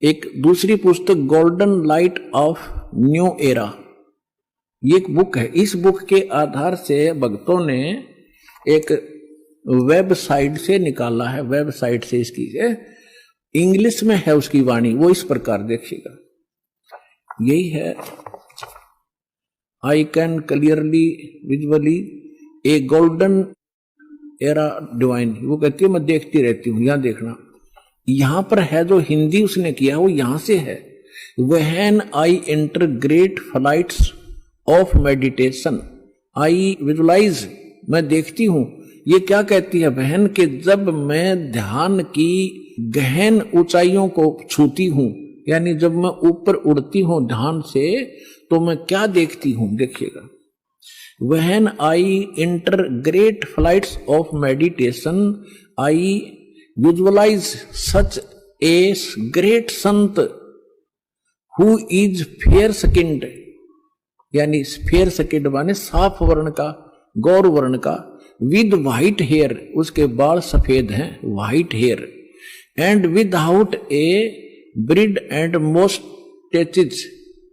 एक दूसरी पुस्तक golden light of new era, ये एक बुक है। इस बुक के आधार से भक्तों ने एक वेबसाइट से निकाला है, वेबसाइट से इसकी इंग्लिश में है उसकी वाणी, वो इस प्रकार देखिएगा, यही है। I can clearly visually A golden era divine, वो कहती है मैं देखती रहती हूं, यहां देखना, यहां पर है जो हिंदी उसने किया वो यहां से है। When I enter great flights of meditation, I visualise, मैं देखती हूं, ये क्या कहती है बहन के जब मैं ध्यान की गहन ऊंचाइयों को छूती हूं, यानी जब मैं ऊपर उड़ती हूं ध्यान से, तो मैं क्या देखती हूं, देखिएगा। When I enter great flights of meditation, I visualise such a great संत हु इज फेयर स्किन्ड, यानी फेयर स्किन्ड माने साफ वर्ण का, गौर वर्ण का, विद व्हाइट हेयर, उसके बाल सफेद हैं, white hair, and without a beard and moustaches,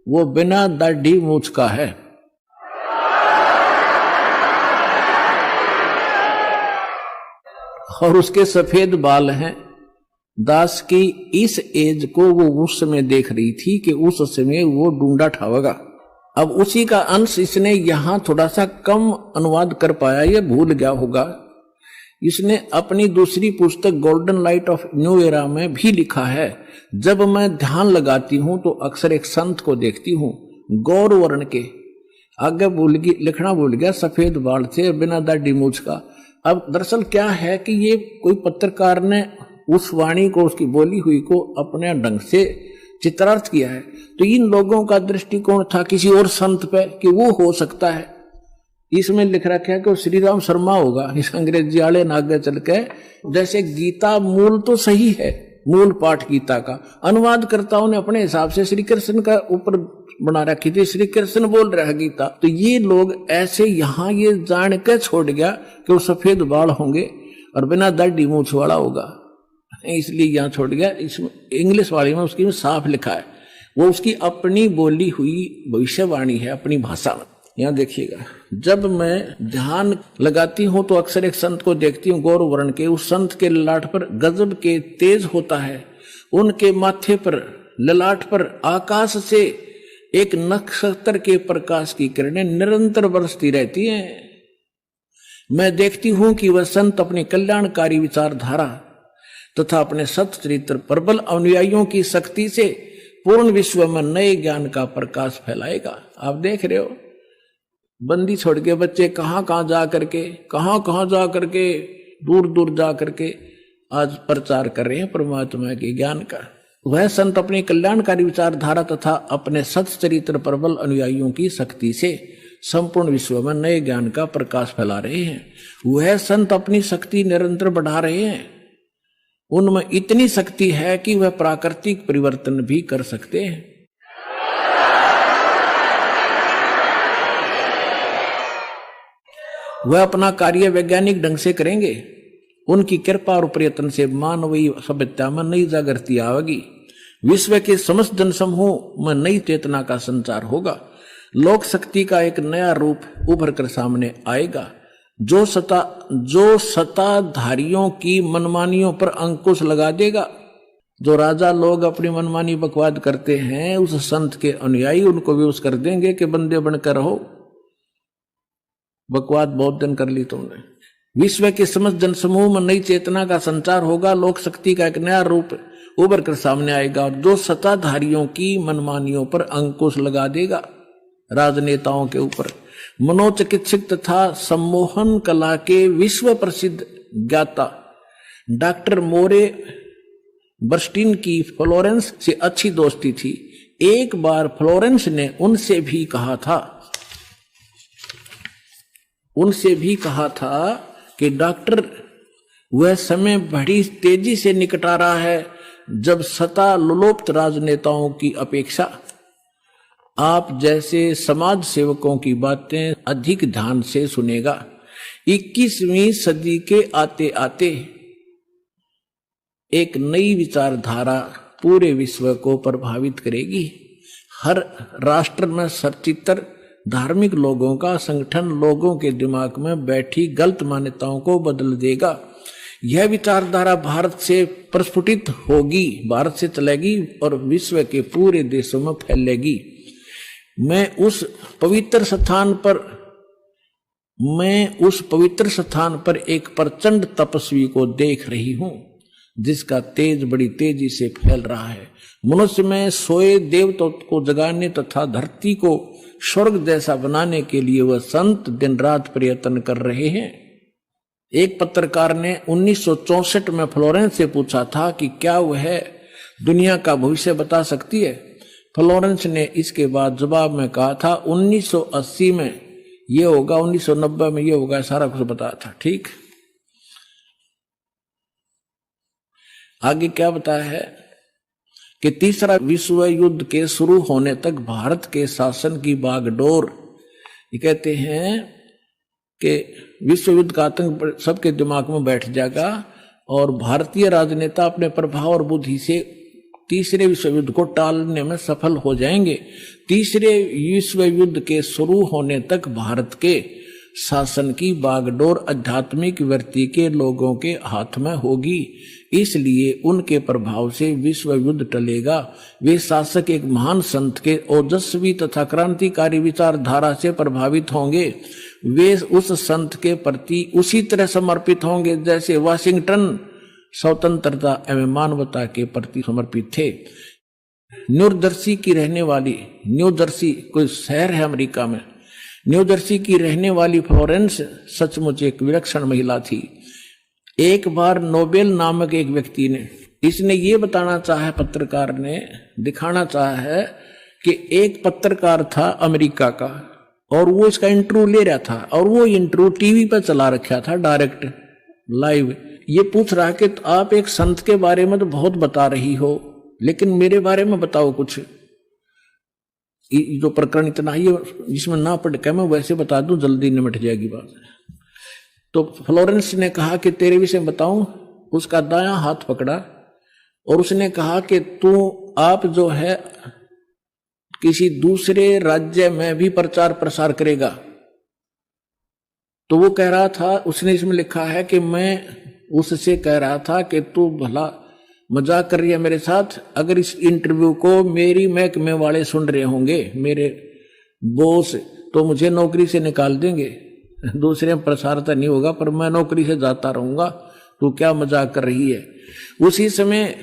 वो बिना दाढ़ी मूछ का है। और उसके सफेद बाल हैं। दास की इस एज को वो उस समय देख रही थी कि उस समय वो ढूंढा ठावेगा। अब उसी का अंश इसने यहां थोड़ा सा कम अनुवाद कर पाया, ये भूल गया होगा। इसने अपनी दूसरी पुस्तक golden light of new era में भी लिखा है, जब मैं ध्यान लगाती हूं तो अक्सर एक संत को देखती हूं, गौर वर्ण के, आगे लिखना भूल गया, सफेद बाल थे, बिना दाढ़ी मूछ का। अब दरअसल क्या है कि ये कोई पत्रकार ने उस वाणी को, उसकी बोली हुई को अपने ढंग से चित्रार्थ किया है, तो इन लोगों का दृष्टिकोण था किसी और संत पे कि वो हो सकता है। इसमें लिख रखा है कि श्री राम शर्मा होगा, इस अंग्रेजी वाले ने आगे चल के, जैसे गीता मूल तो सही है, मूल पाठ गीता का, अनुवादकर्ताओं ने अपने हिसाब से श्री कृष्ण का ऊपर बना रखी थी, श्री कृष्ण बोल रहा है गीता, तो ये लोग ऐसे यहां ये जान के छोड़ गया कि वो सफेद बाल होंगे और बिना दाढ़ी मूछ वाला होगा, इसलिए यहां छोड़ गया। इसमें इंग्लिश वाली में उसकी में साफ लिखा है, वो उसकी अपनी बोली हुई भविष्यवाणी है, अपनी भाषा में। यहां देखिएगा, जब मैं ध्यान लगाती हूं तो अक्सर एक संत को देखती हूं, गौर वर्ण के, उस संत के ललाट पर गजब के तेज होता है, उनके माथे पर, ललाट पर आकाश से एक नक्षत्र के प्रकाश की किरणें निरंतर बरसती रहती हैं। मैं देखती हूं कि वह संत अपनी कल्याणकारी विचारधारा तथा अपने सच्चरित्र प्रबल अनुयायियों की शक्ति से पूर्ण विश्व में नए ज्ञान का प्रकाश फैलाएगा। आप देख रहे हो, बंदी छोड़ के बच्चे कहां कहां जा करके दूर दूर जा करके आज प्रचार कर रहे हैं परमात्मा के ज्ञान का। वह संत अपनी कल्याणकारी विचारधारा तथा अपने सच्चरित्र प्रबल अनुयायियों की शक्ति से संपूर्ण विश्व में नए ज्ञान का प्रकाश फैला रहे हैं। वह संत अपनी शक्ति निरंतर बढ़ा रहे हैं, उनमें इतनी शक्ति है कि वह प्राकृतिक परिवर्तन भी कर सकते हैं। वह अपना कार्य वैज्ञानिक ढंग से करेंगे, उनकी कृपा और प्रयत्न से मानवीय सभ्यता में नई जागृति आएगी, विश्व के समस्त जनसमूह में नई चेतना का संचार होगा, लोक शक्ति का एक नया रूप उभर कर सामने आएगा, जो सत्ताधारियों की मनमानियों पर अंकुश लगा देगा। जो राजा लोग अपनी मनमानी बकवाद करते हैं, उस संत के अनुयायी उनको विवश कर देंगे कि बंदे बनकर रहो, बकवाद बहुत दिन कर ली तुमने। विश्व के समस्त जनसमूह में नई चेतना का संचार होगा, लोक शक्ति का एक नया रूप उभर कर सामने आएगा, और जो सत्ताधारियों की मनमानियों पर अंकुश लगा देगा, राजनेताओं के ऊपर। मनोचिकित्सक तथा सम्मोहन कला के विश्व प्रसिद्ध ज्ञाता डॉक्टर मोरे बर्स्टीन की फ्लोरेंस से अच्छी दोस्ती थी। एक बार फ्लोरेंस ने उनसे भी कहा था कि डॉक्टर, वह समय बड़ी तेजी से निकट आ रहा है जब सत्ता लोलुप्त राजनेताओं की अपेक्षा आप जैसे समाज सेवकों की बातें अधिक ध्यान से सुनेगा। 21वीं सदी के आते आते एक नई विचारधारा पूरे विश्व को प्रभावित करेगी। हर राष्ट्र में सचित्र धार्मिक लोगों का संगठन लोगों के दिमाग में बैठी गलत मान्यताओं को बदल देगा। यह विचारधारा भारत से प्रस्फुटित होगी, भारत से चलेगी और विश्व के पूरे देशों में फैलेगी। मैं उस पवित्र स्थान पर एक प्रचंड तपस्वी को देख रही हूं, जिसका तेज बड़ी तेजी से फैल रहा है। मनुष्य में सोए देवताओं को जगाने तथा धरती को स्वर्ग जैसा बनाने के लिए वह संत दिन रात प्रयत्न कर रहे हैं। एक पत्रकार ने 1964 में फ्लोरेंस से पूछा था कि क्या वह दुनिया का भविष्य बता सकती है। फ्लोरेंस ने इसके बाद जवाब में कहा था 1980 में ये होगा, 1990 में ये होगा, सारा कुछ बताया था। ठीक, आगे क्या बताया है कि तीसरा विश्व युद्ध के शुरू होने तक भारत के शासन की बागडोर, ये कहते हैं कि विश्व युद्ध का आतंक सबके दिमाग में बैठ जाएगा और भारतीय राजनेता अपने प्रभाव और बुद्धि से तीसरे विश्व युद्ध को टालने में सफल हो जाएंगे। तीसरे विश्व युद्ध के शुरू होने तक भारत के शासन की बागडोर आध्यात्मिक वृत्ति के लोगों के हाथ में होगी, इसलिए उनके प्रभाव से विश्व युद्ध टलेगा। वे शासक एक महान संत के ओजस्वी तथा क्रांतिकारी विचारधारा से प्रभावित होंगे। वे उस संत के प्रति उसी तरह समर्पित होंगे जैसे वाशिंगटन स्वतंत्रता एवं मानवता के प्रति समर्पित थे। न्यूजर्सी की रहने वाली, न्यूजर्सी कोई शहर है अमेरिका में, न्यूजर्सी की रहने वाली फ्लोरेंस सचमुच एक विलक्षण महिला थी। एक बार नोबेल नामक एक व्यक्ति ने, इसने ये बताना चाहा, पत्रकार ने दिखाना चाहा है कि एक पत्रकार था अमेरिका का और वो इसका इंटरव्यू ले रहा था और वो इंटरव्यू टीवी पर चला रखा था डायरेक्ट लाइव। ये पूछ रहा कि तो आप एक संत के बारे में तो बहुत बता रही हो, लेकिन मेरे बारे में बताओ कुछ। जो प्रकरण इतना ही जिसमें ना पढ़ के मैं वैसे बता दूं, जल्दी निमट जाएगी बात। तो फ्लोरेंस ने कहा कि तेरे विषय बताऊं। उसका दायां हाथ पकड़ा और उसने कहा कि आप जो है किसी दूसरे राज्य में भी प्रचार प्रसार करेगा। तो वो कह रहा था, उसने इसमें लिखा है कि मैं उससे कह रहा था कि तू भला मजाक कर रही है मेरे साथ। अगर इस इंटरव्यू को मेरी महकमे वाले सुन रहे होंगे, मेरे बॉस, तो मुझे नौकरी से निकाल देंगे। दूसरे में प्रसार नहीं होगा पर मैं नौकरी से जाता रहूंगा। तू क्या मजाक कर रही है। उसी समय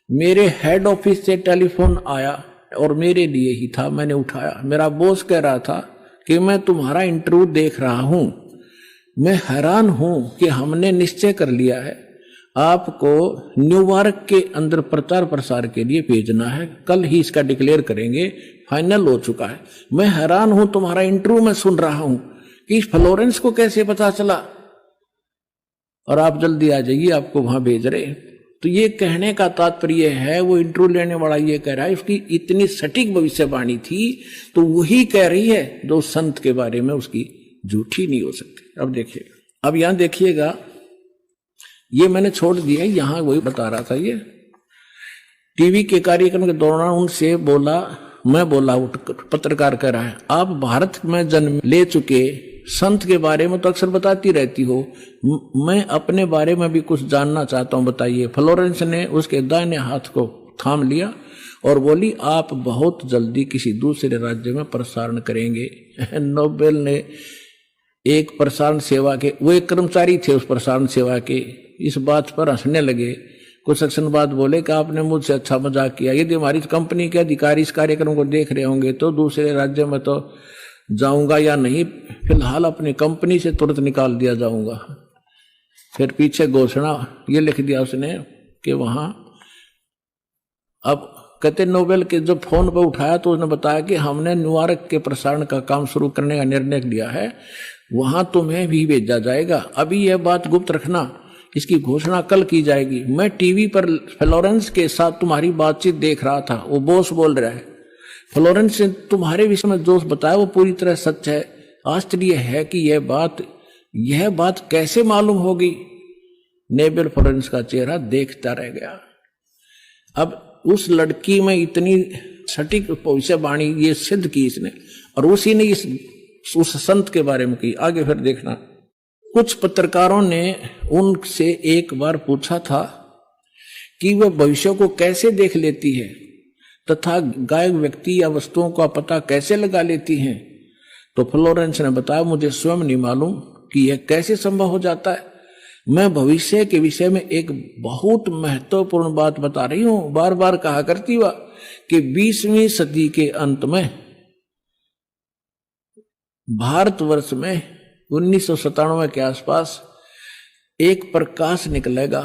मेरे हेड ऑफिस से टेलीफोन आया और मेरे लिए ही था, मैंने उठाया। मेरा बॉस कह रहा था कि मैं तुम्हारा इंटरव्यू देख रहा हूं, मैं हैरान हूं कि हमने निश्चय कर लिया है आपको न्यूयॉर्क के अंदर प्रचार प्रसार के लिए भेजना है। कल ही इसका डिक्लेयर करेंगे, फाइनल हो चुका है। मैं हैरान हूं, तुम्हारा इंटरव्यू मैं सुन रहा हूं कि इस फ्लोरेंस को कैसे पता चला और आप जल्दी आ जाइए, आपको वहां भेज रहे। तो ये कहने का तात्पर्य है, वो इंटरव्यू लेने वाला ये कह रहा है उसकी इतनी सटीक भविष्यवाणी थी तो वही कह रही है जो संत के बारे में उसकी झूठी नहीं हो सकती। अब देखिएगा, अब यहां देखिएगा, ये मैंने छोड़ दिया, यहां वही बता रहा था। ये टीवी के कार्यक्रम के दौरान उनसे बोला, मैं बोला, पत्रकार कह रहा है, आप भारत में जन्म ले चुके संत के बारे में तो अक्सर बताती रहती हो, मैं अपने बारे में भी कुछ जानना चाहता हूं, बताइए। फ्लोरेंस ने उसके दाहिने हाथ को थाम लिया और बोली, आप बहुत जल्दी किसी दूसरे राज्य में प्रसारण करेंगे। नोबेल ने एक प्रसारण सेवा के, वो एक कर्मचारी थे उस प्रसारण सेवा के, इस बात पर हंसने लगे। कुछ सेक्शन बाद बोले कि आपने मुझसे अच्छा मजाक किया। यदि हमारी कंपनी के अधिकारी इस कार्यक्रम को देख रहे होंगे तो दूसरे राज्य में तो जाऊंगा या नहीं, फिलहाल अपनी कंपनी से तुरंत निकाल दिया जाऊंगा। फिर पीछे घोषणा ये लिख दिया उसने कि वहां, अब कहते नोबेल के जब फोन पर उठाया तो उसने बताया कि हमने न्यूयॉर्क के प्रसारण का काम शुरू करने का निर्णय लिया है, वहां तुम्हें भी भेजा जाएगा। अभी यह बात गुप्त रखना, इसकी घोषणा कल की जाएगी। मैं टीवी पर फ्लोरेंस के साथ तुम्हारी बातचीत देख रहा था, वो बॉस बोल रहा है, फ्लोरेंस ने तुम्हारे विषय में जो बताया वो पूरी तरह सच है। आश्चर्य है कि यह बात कैसे मालूम होगी। नोबेल फ्लोरेंस का चेहरा देखता रह गया। अब उस लड़की में इतनी सटीक भविष्यवाणी ये सिद्ध की इसने, और उसी ने उस संत के बारे में की। आगे फिर देखना, कुछ पत्रकारों ने उनसे एक बार पूछा था कि वह भविष्य को कैसे देख लेती है तथा गायब व्यक्ति या वस्तुओं का पता कैसे लगा लेती हैं। तो फ्लोरेंस ने बताया, मुझे स्वयं नहीं मालूम कि यह कैसे संभव हो जाता है। मैं भविष्य के विषय में एक बहुत महत्वपूर्ण बात बता रही हूं। बार बार कहा करती वह कि 20वीं सदी के अंत में भारतवर्ष में 1997 के आसपास एक प्रकाश निकलेगा